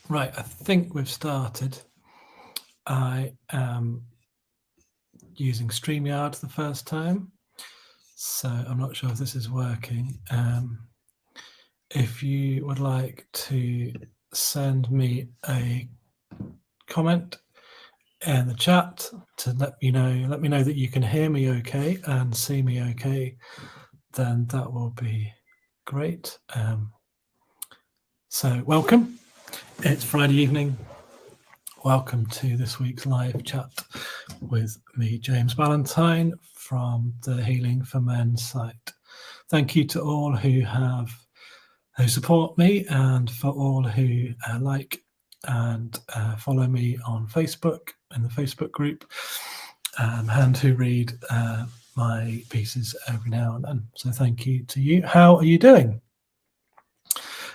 Right, I think we've started. I am using StreamYard the first time, so I'm not sure if this is working. If you would like to send me a comment in the chat to let me know that you can hear me okay and see me okay, then that will be great. So welcome. It's Friday evening. Welcome to this week's live chat with me, James Ballantyne, from the Healing for Men site. Thank you to all who support me, and for all who like and follow me on Facebook in the Facebook group, and who read my pieces every now and then. So thank you to you. How are you doing?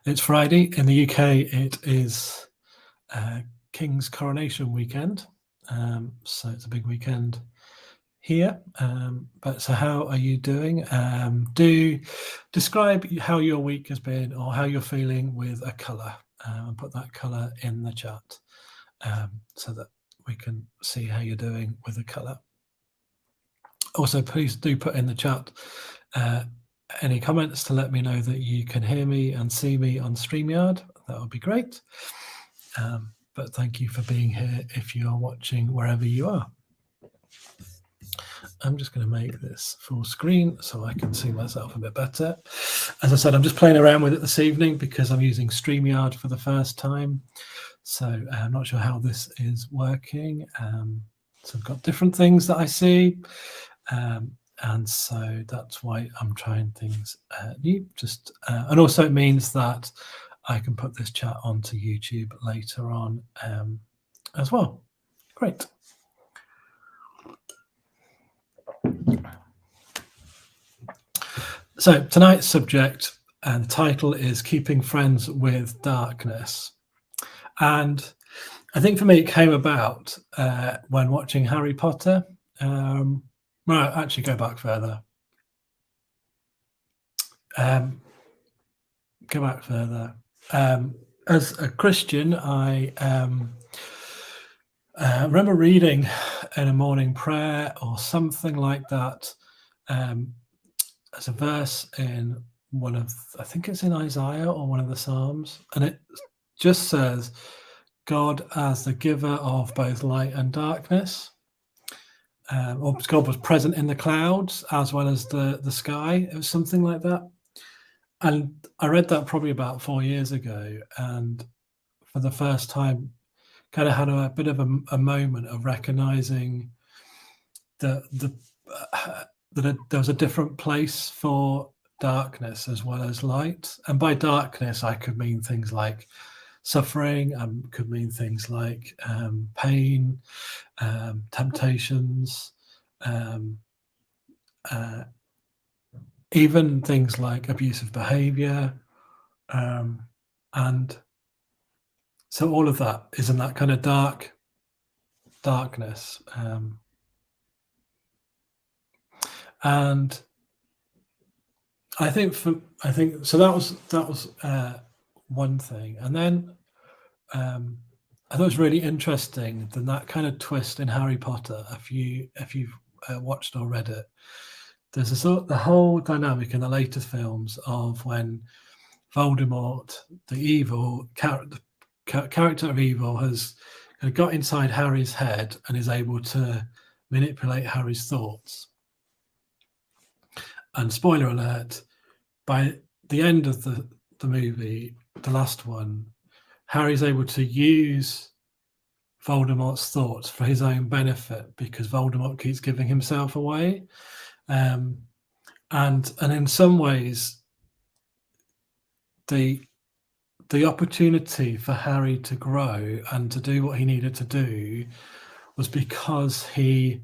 It's Friday. In the UK, it is King's coronation weekend, so it's a big weekend here. But so how are you doing? Do describe how your week has been or how you're feeling with a colour, and put that colour in the chat, so that we can see how you're doing with a colour. Also, please do put in the chat any comments to let me know that you can hear me and see me on StreamYard. That would be great. But thank you for being here if you are watching wherever you are. I'm just going to make this full screen so I can see myself a bit better. As I said, I'm just playing around with it this evening because I'm using StreamYard for the first time. So I'm not sure how this is working. So I've got different things that I see. And so that's why I'm trying things new. And also it means that I can put this chat onto YouTube later on as well. Great. So tonight's subject and the title is Keeping Friends with Darkness. And I think for me it came about when watching Harry Potter. Well, actually go back further. Go back further. As a Christian, I remember reading in a morning prayer or something like that, as a verse in I think it's in Isaiah or one of the Psalms, and it just says, God as the giver of both light and darkness. Or God was present in the clouds as well as the sky. It was something like that. And I read that probably about 4 years ago, and for the first time kind of had a bit of a moment of recognizing that there was a different place for darkness as well as light. And by darkness, I could mean things like suffering, could mean things like pain, temptations, even things like abusive behavior. And so all of that is in that kind of darkness. And I think so. That was one thing, and then I thought it was really interesting that kind of twist in Harry Potter. If you've watched or read it, there's the whole dynamic in the later films of when Voldemort, the evil character of evil, has kind of got inside Harry's head and is able to manipulate Harry's thoughts. And spoiler alert, by the end of the movie, the last one, Harry's able to use Voldemort's thoughts for his own benefit because Voldemort keeps giving himself away. And in some ways, the opportunity for Harry to grow and to do what he needed to do was because he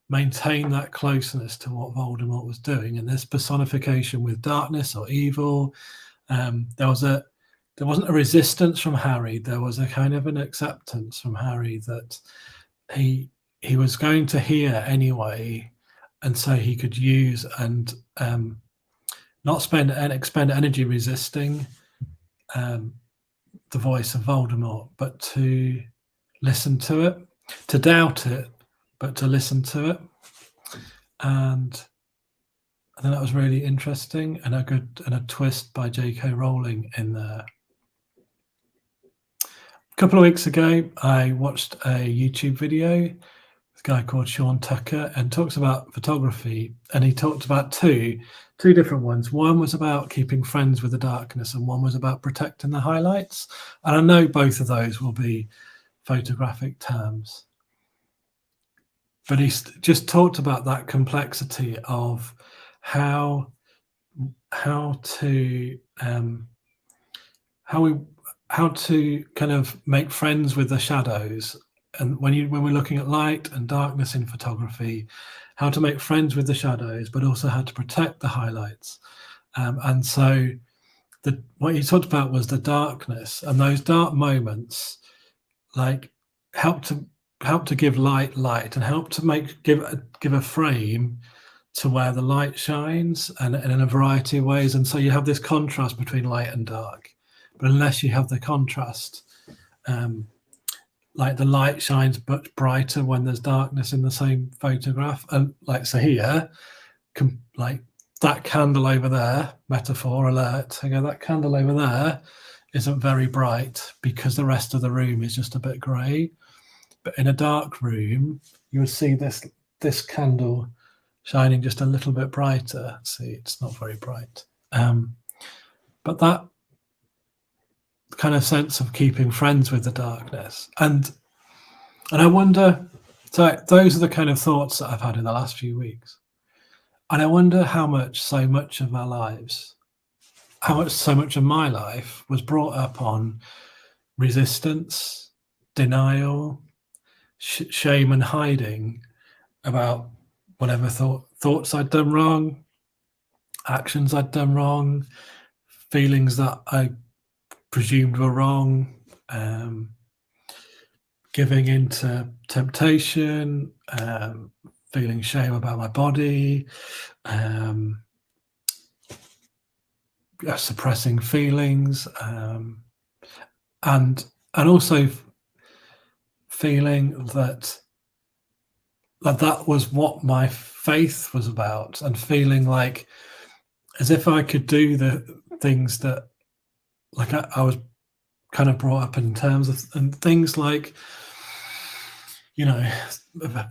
maintain that closeness to what Voldemort was doing, and this personification with darkness or evil. There wasn't a resistance from Harry. There was a kind of an acceptance from Harry that he was going to hear anyway, and so he could use and not expend energy resisting the voice of Voldemort, but to listen to it, to doubt it, but to listen to it. And I think that was really interesting, and a twist by J.K. Rowling in there. A couple of weeks ago, I watched a YouTube video with a guy called Sean Tucker, and talks about photography. And he talked about two different ones. One was about keeping friends with the darkness, and one was about protecting the highlights. And I know both of those will be photographic terms. But he just talked about that complexity of how to kind of make friends with the shadows, and when we're looking at light and darkness in photography, how to make friends with the shadows, but also how to protect the highlights. And so what he talked about was the darkness, and those dark moments like help to give light, and help to give a frame to where the light shines, and in a variety of ways. And so you have this contrast between light and dark, but unless you have the contrast, like the light shines much brighter when there's darkness in the same photograph. And like, so here, like that candle over there, metaphor alert, I go, that candle over there isn't very bright because the rest of the room is just a bit grey. But in a dark room, you would see this candle shining just a little bit brighter. See, it's not very bright. But that kind of sense of keeping friends with the darkness. And I wonder, so those are the kind of thoughts that I've had in the last few weeks. And I wonder how much so much of our lives, so much of my life was brought up on resistance, denial, shame and hiding about whatever thoughts I'd done wrong, actions I'd done wrong, feelings that I presumed were wrong, giving into temptation, feeling shame about my body, suppressing feelings, and also feeling that was what my faith was about, and feeling like as if I could do the things that, like, I was kind of brought up in terms of, and things like, you know,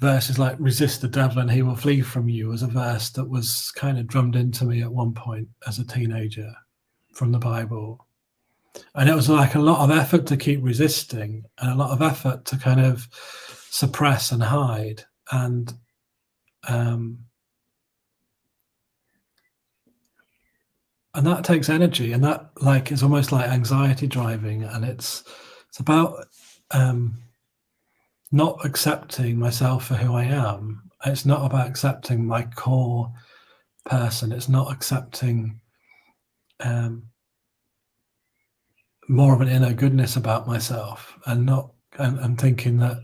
verses like resist the devil and he will flee from you was a verse that was kind of drummed into me at one point as a teenager from the Bible. And it was like a lot of effort to keep resisting, and a lot of effort to kind of suppress and hide. And that takes energy, and that like is almost like anxiety driving. And it's about not accepting myself for who I am. It's not about accepting my core person. It's not accepting more of an inner goodness about myself, and thinking that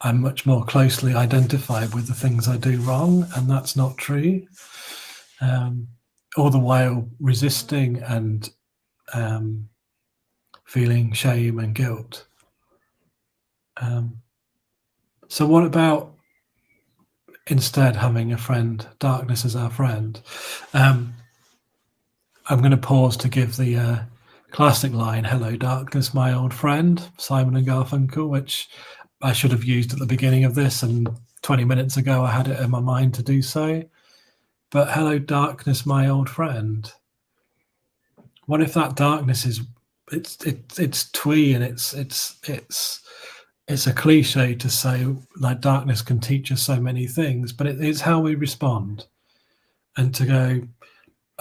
I'm much more closely identified with the things I do wrong, and that's not true. All the while resisting and feeling shame and guilt. So what about instead having a friend, darkness as our friend? I'm going to pause to give the classic line, "Hello, darkness, my old friend," Simon and Garfunkel, which I should have used at the beginning of this, and 20 minutes ago I had it in my mind to do so. But hello, darkness, my old friend. What if that darkness is it's twee, and it's a cliche to say like darkness can teach us so many things, but it's how we respond, and to go,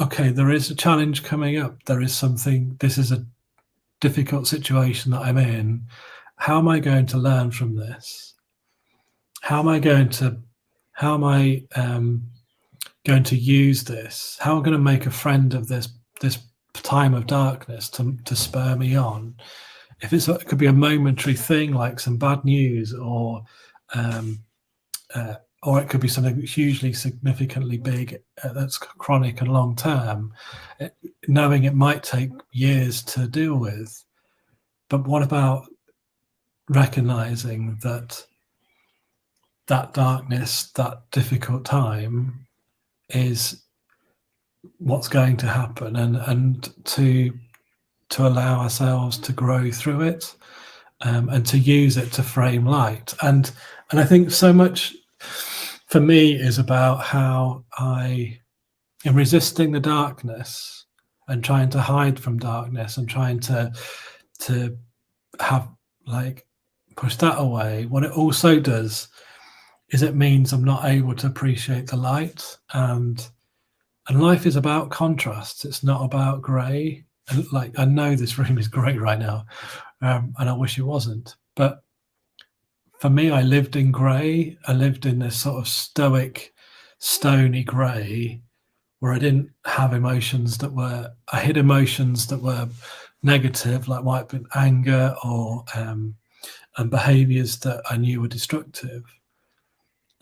okay, there is a challenge coming up. There is something. This is a difficult situation that I'm in. How am I going to learn from this? How am I going to use this? How am I going to make a friend of this time of darkness to spur me on? If it could be a momentary thing like some bad news, or it could be something hugely significantly big that's chronic and long term, knowing it might take years to deal with. But what about recognizing that darkness, that difficult time, is what's going to happen, and to allow ourselves to grow through it, and to use it to frame light. And I think so much for me is about how I am resisting the darkness and trying to hide from darkness and trying to have, like, push that away. What it also does is it means I'm not able to appreciate the light, and life is about contrasts. It's not about grey. And, like, I know this room is grey right now, and I wish it wasn't. But for me, I lived in grey. I lived in this sort of stoic, stony grey, where I didn't have emotions that were. I hid emotions that were negative, like might have been anger or and behaviours that I knew were destructive,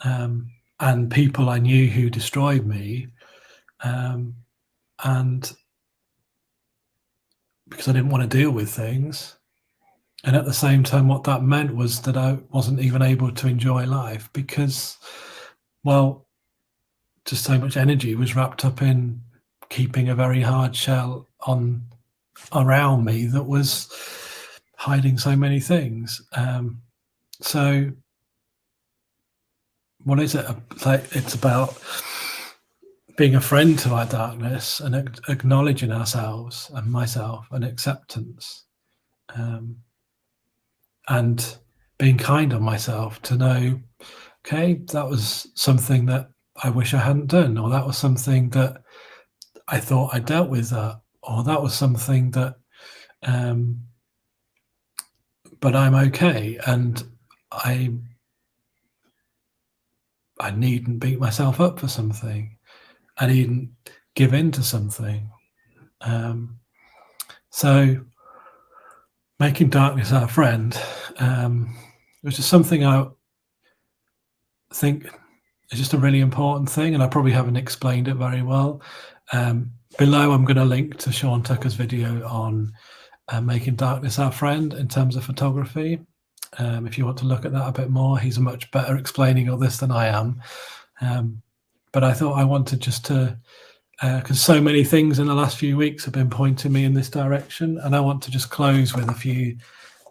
and people I knew who destroyed me, and because I didn't want to deal with things. And at the same time, what that meant was that I wasn't even able to enjoy life because, well, just so much energy was wrapped up in keeping a very hard shell on around me that was hiding so many things. So what is it? Like, it's about being a friend to our darkness and acknowledging ourselves and myself and acceptance, and being kind on myself to know, okay, that was something that I wish I hadn't done, or that was something that I thought I dealt with that, or that was something that, but I'm okay, and I needn't beat myself up for something. I needn't give in to something. So making darkness our friend, which is something I think is just a really important thing, and I probably haven't explained it very well. Below, I'm going to link to Sean Tucker's video on making darkness our friend in terms of photography. If you want to look at that a bit more, he's much better explaining all this than I am. But I thought I wanted just to, because so many things in the last few weeks have been pointing me in this direction, and I want to just close with a few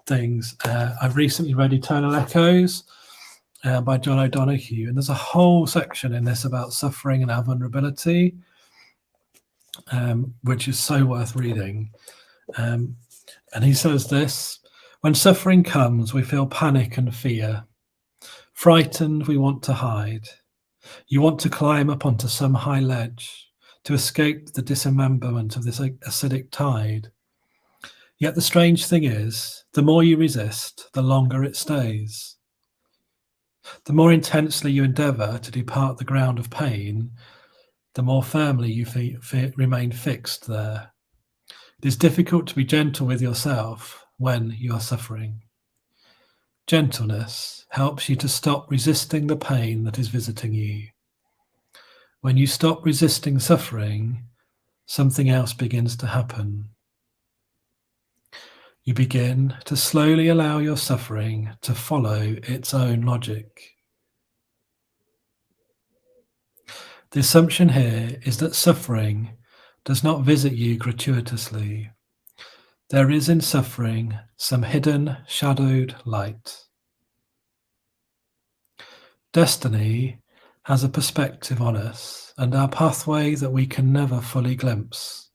things. I've recently read Eternal Echoes by John O'Donoghue, and there's a whole section in this about suffering and our vulnerability, which is so worth reading. And he says this: when suffering comes, we feel panic and fear. Frightened, we want to hide. You want to climb up onto some high ledge to escape the dismemberment of this acidic tide. Yet the strange thing is, the more you resist, the longer it stays. The more intensely you endeavour to depart the ground of pain, the more firmly you remain fixed there. It is difficult to be gentle with yourself when you are suffering. Gentleness helps you to stop resisting the pain that is visiting you. When you stop resisting suffering, something else begins to happen. You begin to slowly allow your suffering to follow its own logic. The assumption here is that suffering does not visit you gratuitously. There is in suffering some hidden, shadowed light. Destiny has a perspective on us and our pathway that we can never fully glimpse.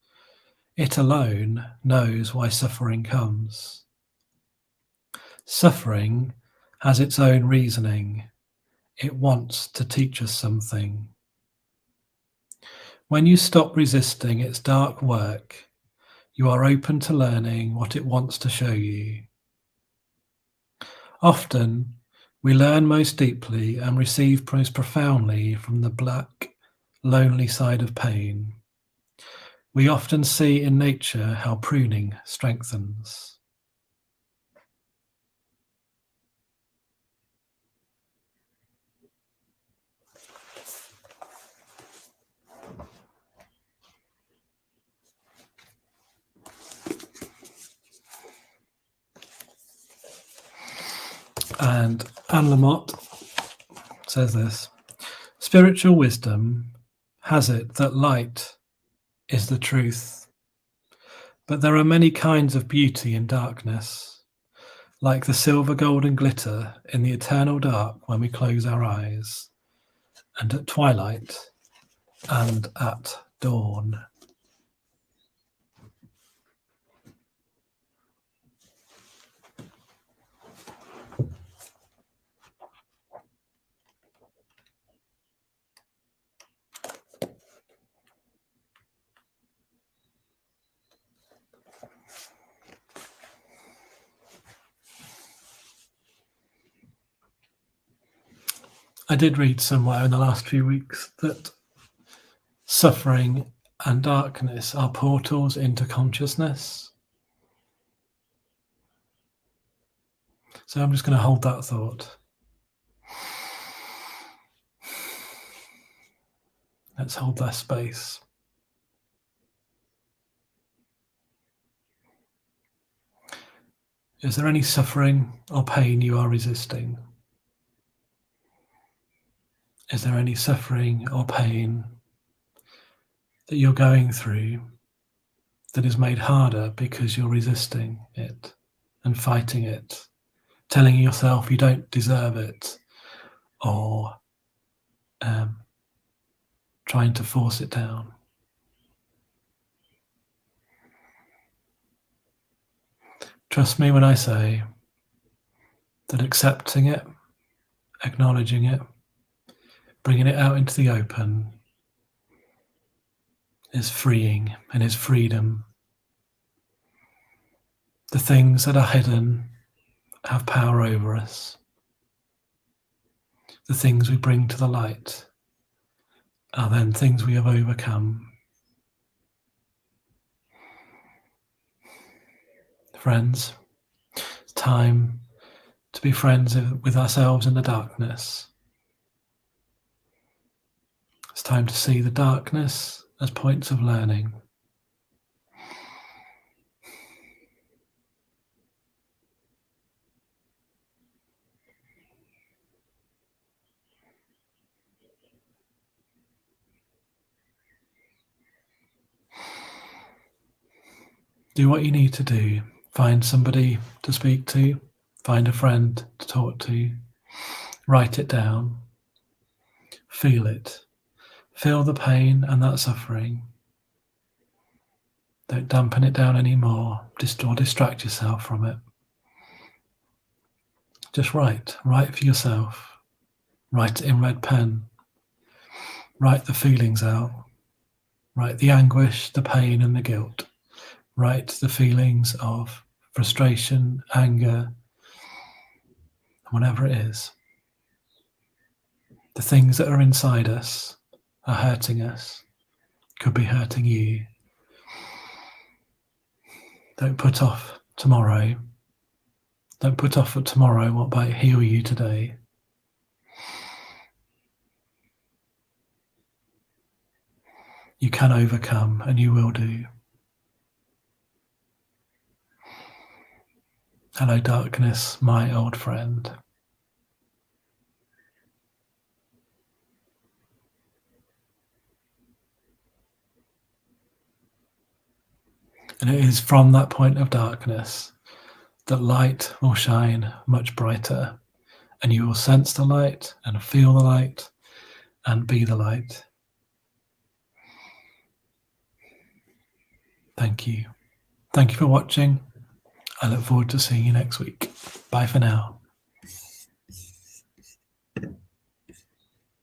It alone knows why suffering comes. Suffering has its own reasoning. It wants to teach us something. When you stop resisting its dark work, you are open to learning what it wants to show you. Often, we learn most deeply and receive most profoundly from the black, lonely side of pain. We often see in nature how pruning strengthens. And Anne Lamott says this: spiritual wisdom has it that light is the truth, but there are many kinds of beauty in darkness, like the silver golden glitter in the eternal dark when we close our eyes, and at twilight and at dawn. I did read somewhere in the last few weeks that suffering and darkness are portals into consciousness. So I'm just going to hold that thought. Let's hold that space. Is there any suffering or pain you are resisting? Is there any suffering or pain that you're going through that is made harder because you're resisting it and fighting it, telling yourself you don't deserve it, or trying to force it down? Trust me when I say that accepting it, acknowledging it, bringing it out into the open is freeing and is freedom. The things that are hidden have power over us. The things we bring to the light are then things we have overcome. Friends, it's time to be friends with ourselves in the darkness. It's time to see the darkness as points of learning. Do what you need to do. Find somebody to speak to. Find a friend to talk to. Write it down. Feel it. Feel the pain and that suffering. Don't dampen it down anymore. Or distract yourself from it. Just write. Write for yourself. Write it in red pen. Write the feelings out. Write the anguish, the pain, and the guilt. Write the feelings of frustration, anger, whatever it is. The things that are inside us are hurting us, could be hurting you. Don't put off tomorrow. Don't put off for tomorrow what might heal you today. You can overcome, and you will do. Hello, darkness, my old friend. And it is from that point of darkness that light will shine much brighter, and you will sense the light and feel the light and be the light. Thank you. Thank you for watching. I look forward to seeing you next week. Bye for now.